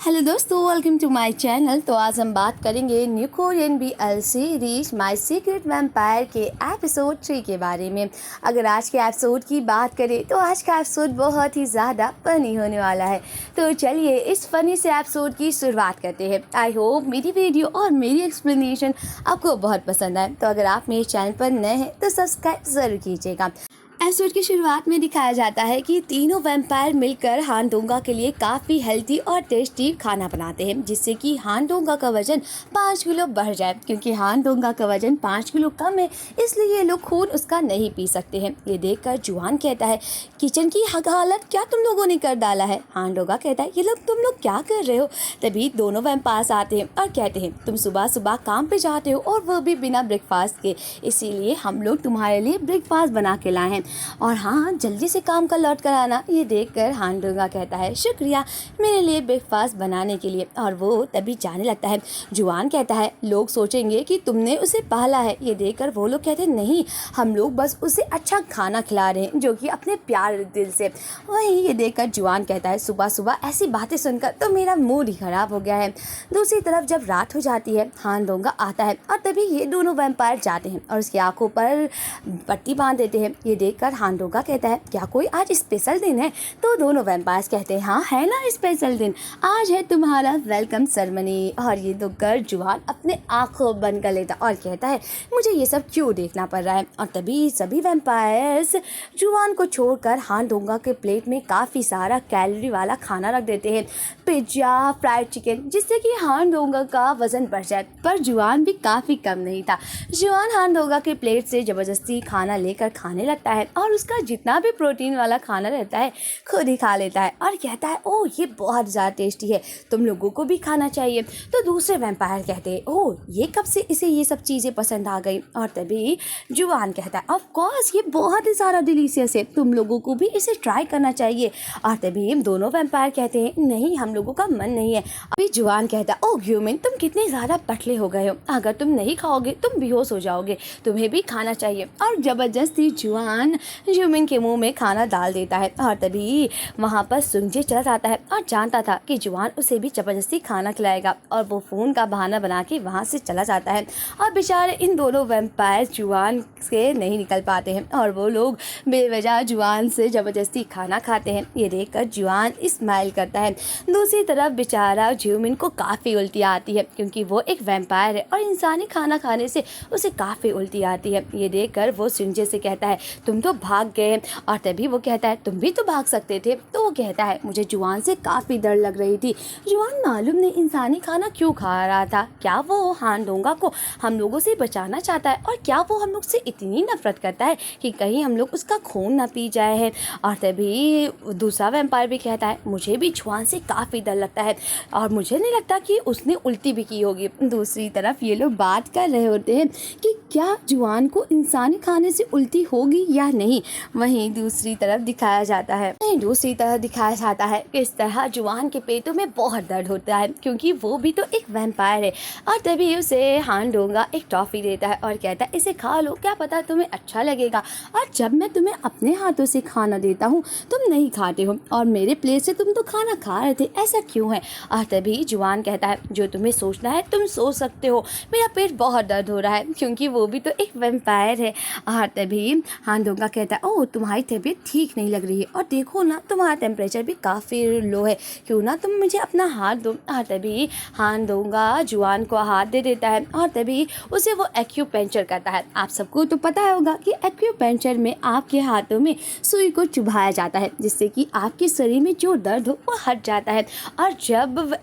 Hello दोस्तों, welcome to my channel. तो आज हम बात करेंगे new Korean BL series my secret vampire के एपिसोड 3 के बारे में। अगर आज के एपिसोड की बात करें तो आज का एपिसोड बहुत ही ज़्यादा फनी होने वाला है। तो चलिए इस फनी से एपिसोड की शुरुआत करते हैं। आई होप मेरी वीडियो और मेरी एक्सप्लेनेशन आपको बहुत पसंद आए। तो अगर आप मेरे चैनल पर नए हैं तो सब्सक्राइब ज़रूर कीजिएगा। एपिसोड की शुरुआत में दिखाया जाता है कि तीनों वैम्पायर मिलकर हान डोंगा के लिए काफ़ी हेल्दी और टेस्टी खाना बनाते हैं, जिससे कि हान डोंगा का वजन 5 किलो बढ़ जाए। क्योंकि हान डोंगा का वजन 5 किलो कम है, इसलिए ये लोग खून उसका नहीं पी सकते हैं। ये देखकर जुआन कहता है, किचन की हालत क्या तुम लोगों ने कर डाला है। हान डोंगा कहता है, ये लोग तुम लोग क्या कर रहे हो। तभी दोनों वैम्पायर्स आते हैं और कहते हैं, तुम सुबह सुबह काम पे जाते हो और वो भी बिना ब्रेकफास्ट के, इसीलिए हम लोग तुम्हारे लिए ब्रेकफास्ट बना के लाए हैं और हाँ, जल्दी से काम का लौट कर आना। ये देखकर हान डोंगा कहता है, शुक्रिया मेरे लिए ब्रेकफास्ट बनाने के लिए, और वो तभी जाने लगता है। जुआन कहता है, लोग सोचेंगे कि तुमने उसे पाला है। ये देखकर वो लोग कहते हैं, नहीं, हम लोग बस उसे अच्छा खाना खिला रहे हैं, जो कि अपने प्यार दिल से। वहीं ये देखकर जुआन कहता है, सुबह सुबह ऐसी बातें सुनकर तो मेरा मूड ही ख़राब हो गया है। दूसरी तरफ जब रात हो जाती है, हान डोंगा आता है और तभी ये दोनों वैम्पायर जाते हैं और उसकी आंखों पर पट्टी बांध देते हैं। ये देखकर हान डोंगा कहता है, क्या कोई आज स्पेशल दिन है। तो दोनों वैम्पायर्स कहते हैं, हाँ है ना स्पेशल दिन, आज है तुम्हारा वेलकम सेरेमनी। और ये देखकर जुआन अपने आंखों बंद कर लेता और कहता है, मुझे ये सब क्यों देखना पड़ रहा है। और तभी सभी वैम्पायर्स जुआन को छोड़कर हान डोंगा के प्लेट में काफ़ी सारा कैलोरी वाला खाना रख देते हैं, पिज्ज़ा, फ्राइड चिकन, जिससे कि हान डोंगा का वजन बढ़ जाए। पर जुआन भी काफ़ी कम नहीं था। जुआन हान डोंगा के प्लेट से ज़बरदस्ती खाना लेकर खाने लगता है और उसका जितना भी प्रोटीन वाला खाना रहता है खुद ही खा लेता है और कहता है, ओह ये बहुत ज़्यादा टेस्टी है, तुम लोगों को भी खाना चाहिए। तो दूसरे वैम्पायर कहते हैं, ओह ये कब से इसे ये सब चीज़ें पसंद आ गई। और तभी जुआन कहता है, ऑफ कोर्स ये बहुत ही सारा डिलीशियस है, तुम लोगों को भी इसे ट्राई करना चाहिए। और तभी दोनों वैम्पायर कहते हैं, नहीं हम लोगों का मन नहीं है। अभी जुआन कहता है, ओह ह्यूमन तुम कितने ज़्यादा पतले हो गए हो, अगर तुम नहीं खाओगे तुम बेहोश हो जाओगे, तुम्हें भी खाना चाहिए। और ज़बरदस्ती जुआन ह्यूमन के मुंह में खाना डाल देता है। और तभी वहाँ पर सुंजे चला जाता है और जानता था कि जुआन उसे भी ज़बरदस्ती खाना खिलाएगा, और वो फ़ोन का बहाना बना के वहाँ से चला जाता है। और बेचारे इन दोनों वैम्पायर जुआन से नहीं निकल पाते हैं और वो लोग बेवजह जुआन से ज़बरदस्ती खाना खाते हैं। ये देखकर जुआन स्माइल करता है। दूसरी तरफ बेचारा ह्यूमन को काफ़ी उल्टी आती है, क्योंकि वो एक वैम्पायर है और इंसानी खाना खाने से उसे काफ़ी उल्टी आती है। ये देखकर वो सुंजे से कहता है, तुम तो भाग गए। और तभी वो कहता है, तुम भी तो भाग सकते थे। तो वो कहता है, मुझे जुआन से काफ़ी डर लग रही थी। जुआन मालूम नहीं इंसानी खाना क्यों खा रहा था। क्या वो हान डोंगा को हम लोगों से बचाना चाहता है, और क्या वो हम लोग से इतनी नफरत करता है कि कहीं हम लोग उसका खून ना पी जाए है। और तभी दूसरा वैम्पायर भी कहता है, मुझे भी जुआन से काफ़ी डर लगता है और मुझे नहीं लगता कि उसने उल्टी भी की होगी। दूसरी तरफ ये लोग बात कर रहे होते हैं कि क्या जुआन को इंसानी खाने से उल्टी होगी या नहीं। वहीं दूसरी तरफ दिखाया जाता है कि इस तरह जुआन के पेटों में बहुत दर्द होता है, क्योंकि वो भी तो एक वैम्पायर है। और तभी उसे हान डोंगा एक टॉफ़ी देता है और कहता है, इसे खा लो, क्या पता तुम्हें अच्छा लगेगा। और जब मैं तुम्हें अपने हाथों से खाना देता हूँ तुम नहीं खाते हो, और मेरे प्लेट से तुम तो खाना खा रहे थे, ऐसा क्यों है। और तभी जुआन कहता है, जो तुम्हें सोचना है तुम सोच सकते हो, मेरा पेट बहुत दर्द हो रहा है, क्योंकि वो भी तो एक वैम्पायर है। और तभी हान डोंगा कहता है, ओह तुम्हारी तबीयत ठीक नहीं लग रही है, और देखो ना तुम्हारा टेम्परेचर भी काफ़ी लो है, क्यों ना तुम मुझे अपना हाथ दो। और तभी हान डोंगा जुआन को हाथ दे देता है और तभी उसे वो एक्यूपंक्चर करता है। आप सबको तो पता होगा कि एक्यूपंक्चर में आपके हाथों में सुई को चुभाया जाता है, जिससे कि आपके शरीर में जो दर्द हो वो हट जाता है। और जब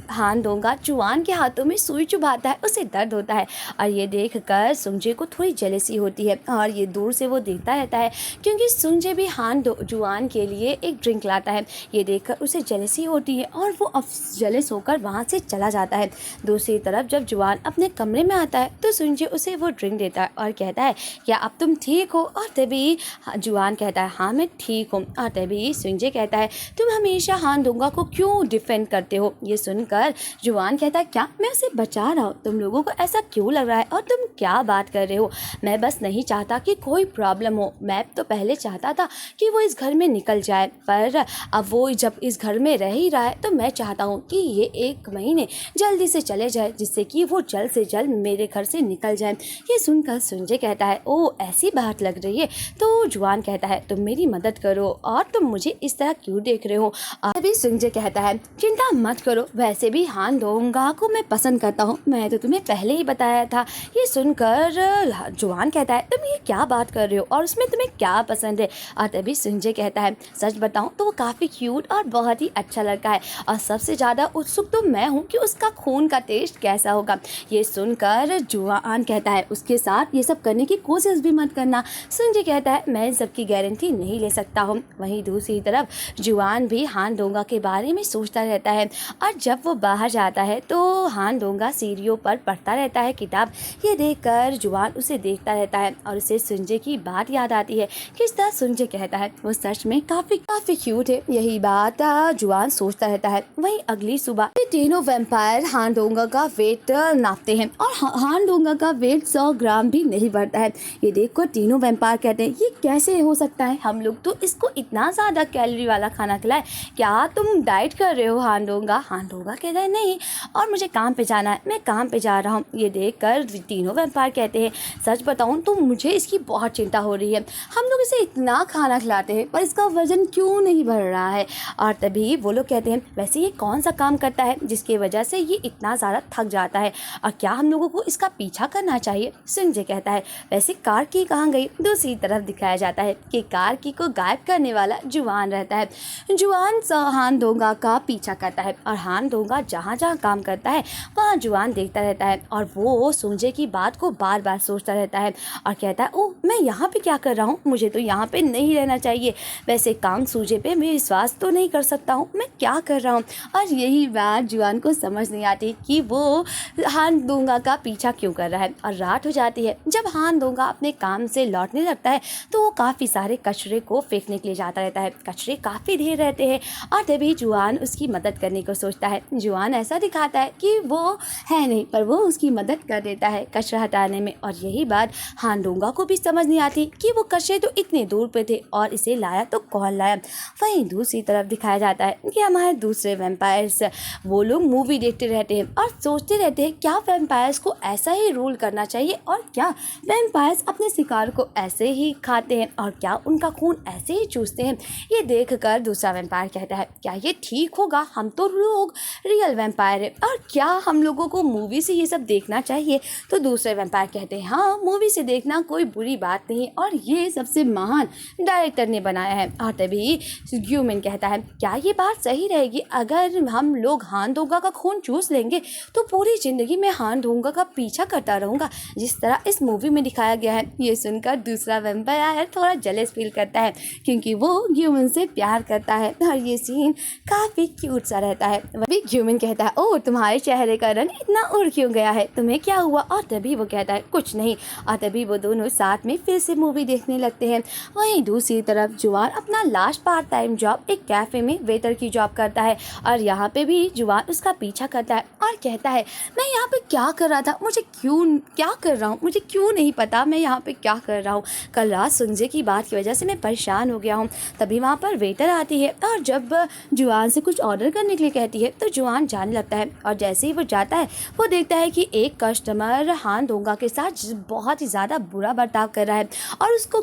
हान डोंगा जुआन के हाथों में सुई चुभाता है उसे दर्द होता है, और ये देखकर सुंजे को थोड़ी जेलसी होती है और ये दूर से वो देखता रहता है, क्योंकि सुंजे भी जुआन के लिए एक ड्रिंक लाता है। ये देखकर उसे जेलसी होती है और वो जेलस होकर वहाँ से चला जाता है। दूसरी तरफ जब जुआन अपने कमरे में आता है तो सुंजे उसे वो ड्रिंक देता है और कहता है, क्या अब तुम ठीक हो। और तभी जुआन कहता है, हाँ मैं ठीक हूँ। और तभी सुंजे कहता है, तुम हमेशा हान डोंगा को क्यों डिफेंड करते हो। ये सुनकर जुआन कहता है, क्या मैं उसे बचा रहा हूँ, तुम लोगों को ऐसा क्यों लग रहा है और तुम क्या बात कर रहे हो। मैं बस नहीं चाहता कि कोई प्रॉब्लम हो, मैं तो पहले चाहता था कि वो इस घर में निकल जाए, पर अब वो जब इस घर में रह ही रहा है तो मैं चाहता हूँ कि ये 1 महीने जल्दी से चले जाए, जिससे कि वो जल्द से जल्द मेरे घर से निकल जाए। ये सुनकर संजय कहता है, ओ ऐसी बात लग रही है। तो जुआन कहता है, तुम मेरी मदद करो और तुम मुझे इस तरह क्यों देख रहे हो। अभी संजय कहता है, चिंता मत करो, वैसे भी हान दोंगा को मैं पसंद करता हूँ, मैं तो तुम्हें पहले ही बताया था। ये सुनकर जुआन कहता है, तुम ये क्या बात कर रहे हो और उसमें तुम्हें क्या पसंद है। और तभी संजय कहता है, सच बताऊं तो वो काफ़ी क्यूट और बहुत ही अच्छा लड़का है और सबसे ज़्यादा उत्सुक तो मैं हूँ कि उसका खून का टेस्ट कैसा होगा। ये सुनकर जुआन कहता है, उसके साथ ये सब करने की कोशिश भी मत करना। संजय कहता है, मैं इन सब की गारंटी नहीं ले सकता हूँ। वहीं दूसरी तरफ जुआन भी हान दोंगा के बारे में सोचता रहता है और जब वो बाहर जाता है तो हान दोंगा सीढ़ियों पर पढ़ता रहता है किताब। ये देखकर जुआन उसे देखता रहता है और उसे संजय की बात याद आती है। किस तरह संजय कहता है वो सच में काफी क्यूट है। यही बात जुआन सोचता रहता है। वहीं अगली सुबह ये तीनों वैम्पायर हान दोंगा का वेट नापते हैं और हान दोंगा का वेट 100 ग्राम भी नहीं बढ़ता है। ये देखकर तीनों वैम्पायर कहते हैं, ये कैसे हो सकता है, हम लोग तो इसको इतना ज्यादा कैलोरी वाला खाना खिलाए, क्या तुम डाइट कर रहे हो हान दोंगा। हान दोंगा कहता है, नहीं, और मुझे काम पे जाना है, मैं काम पे जा रहा हूँ। ये देखकर तीनों वैम्पायर कहते हैं, सच बताऊँ तो मुझे इसकी बहुत चिंता हो रही है, हम लोग इसे इतना खाना खिलाते हैं पर इसका वजन क्यों नहीं बढ़ रहा है। और तभी वो लोग कहते हैं, वैसे ये कौन सा काम करता है जिसकी वजह से ये इतना ज़्यादा थक जाता है और क्या हम लोगों को इसका पीछा करना चाहिए। संजय कहता है, वैसे कार की कहाँ गई। दूसरी तरफ दिखाया जाता है कि कार की को गायब करने वाला जुआन रहता है। जुआन हान दोंगा का पीछा करता है और हान दोंगा जहाँ जहाँ काम करता है वहाँ जुआन देखता रहता है और वो संजय की बात को बार बार सोचता रहता है और कहता है, ओह मैं यहाँ पे क्या कर रहा हूँ, मुझे तो यहाँ पे नहीं रहना चाहिए, वैसे कांग सूजे पे मैं विश्वास तो नहीं कर सकता हूँ, मैं क्या कर रहा हूँ। और यही बात जुआन को समझ नहीं आती कि वो हान दोंगा का पीछा क्यों कर रहा है। और रात हो जाती है। जब हान दोंगा अपने काम से लौटने लगता है तो वो काफ़ी सारे कचरे को फेंकने के लिए जाता रहता है। कचरे काफ़ी ढेर रहते हैं और तभी जुआन उसकी मदद करने को सोचता है। जुआन ऐसा दिखाता है कि वो है नहीं, पर वो उसकी मदद कर देता है कचरा हटाने में। और यही बात हान दोंगा को भी समझ नहीं आती कि वो कचरे तो इतने दूर पे थे और इसे लाया तो कौन लाया। वहीं दूसरी तरफ दिखाया जाता है कि हमारे दूसरे वैम्पायर्स वो लोग मूवी देखते रहते हैं और सोचते रहते हैं क्या वैम्पायर्स को ऐसा ही रूल करना चाहिए और क्या वैम्पायर्स अपने शिकार को ऐसे ही खाते हैं और क्या उनका खून ऐसे ही चूसते हैं। ये देखकर दूसरा वैम्पायर कहता है, क्या ये ठीक होगा, हम तो लोग रियल वैम्पायर है और क्या हम लोगों को मूवी से ये सब देखना चाहिए। तो दूसरे वैम्पायर कहते हैं, हाँ मूवी से देखना कोई बुरी बात नहीं और ये सबसे महान डायरेक्टर ने बनाया है। और तभी ग्यूमिन कहता है, क्या ये बात सही रहेगी अगर हम लोग हान दोंगा का खून चूस लेंगे तो पूरी ज़िंदगी में हान दोंगा का पीछा करता रहूँगा जिस तरह इस मूवी में दिखाया गया है। ये सुनकर दूसरा वैम्पायर थोड़ा जलेस फील करता है क्योंकि वो ग्यूमिन से प्यार करता है और ये सीन काफ़ी क्यूट सा रहता है। वही ग्यूमिन कहता है, ओह तुम्हारे चेहरे का रंग इतना उड़ क्यों गया है, तुम्हें क्या हुआ। और तभी वो कहता है, कुछ नहीं। और तभी वो दोनों साथ में फिर से मूवी देखने लगते हैं। वहीं दूसरी तरफ जुआन अपना लास्ट पार्ट टाइम जॉब एक कैफ़े में वेटर की जॉब करता है और यहाँ पे भी जुआन उसका पीछा करता है और कहता है, मैं यहाँ पे क्या कर रहा था, मुझे क्या कर रहा हूँ, मुझे क्यों नहीं पता मैं यहाँ पे क्या कर रहा हूँ। कल रात संजय की बात की वजह से मैं परेशान हो गया हूँ। तभी वहाँ पर वेटर आती है और जब जुआन से कुछ ऑर्डर करने के लिए कहती है तो जुआन जाने लगता है और जैसे ही वो जाता है वो देखता है कि एक कस्टमर हान दोंगा के साथ बहुत ही ज़्यादा बुरा बर्ताव कर रहा है और उसको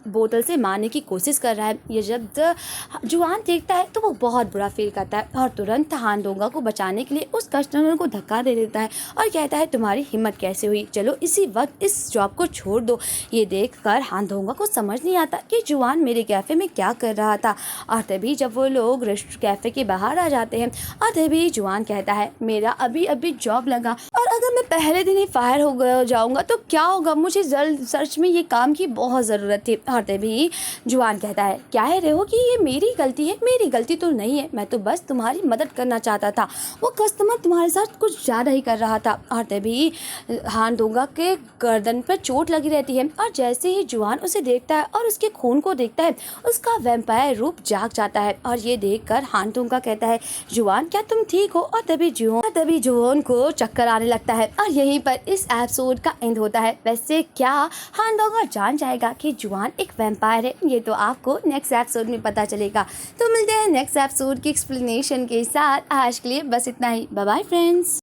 बोतल से मारने की कोशिश कर रहा है। ये जब जुआन देखता है तो वो बहुत बुरा फील करता है और तुरंत हान दोंगा को बचाने के लिए उस कस्टमर को धक्का दे देता है और कहता है, तुम्हारी हिम्मत कैसे हुई, चलो इसी वक्त इस जॉब को छोड़ दो। ये देखकर हान दोंगा को समझ नहीं आता कि जुआन मेरे कैफ़े में क्या कर रहा था। और तभी जब वो लोग कैफ़े के बाहर आ जाते हैं और तभी जुआन कहता है, मेरा अभी अभी जॉब लगा और अगर मैं पहले दिन ही फायर हो जाऊंगा तो क्या होगा, मुझे जल्द सच में ये काम की बहुत ज़रूरत थी। और तभी जुआन कहता है, क्या है रहो कि ये मेरी गलती है, मेरी गलती तो नहीं है, मैं तो बस तुम्हारी मदद करना चाहता था, वो कस्टमर तुम्हारे साथ कुछ ज़्यादा ही कर रहा था। और तभी हान दोंगा के गर्दन पर चोट लगी रहती है और जैसे ही जुआन उसे देखता है और उसके खून को देखता है उसका वैम्पायर रूप जाग जाता है और ये देखकर हान दोंगा कहता है, जुआन क्या तुम ठीक हो। और तभी जुआन को चक्कर आने लगता है है और यहीं पर इस एपिसोड का एंड होता है। वैसे क्या हान डॉगर जान जाएगा कि जुआन एक वैम्पायर है, ये तो आपको नेक्स्ट एपिसोड में पता चलेगा। तो मिलते हैं नेक्स्ट एपिसोड की एक्सप्लेनेशन के साथ। आज के लिए बस इतना ही। Bye bye friends.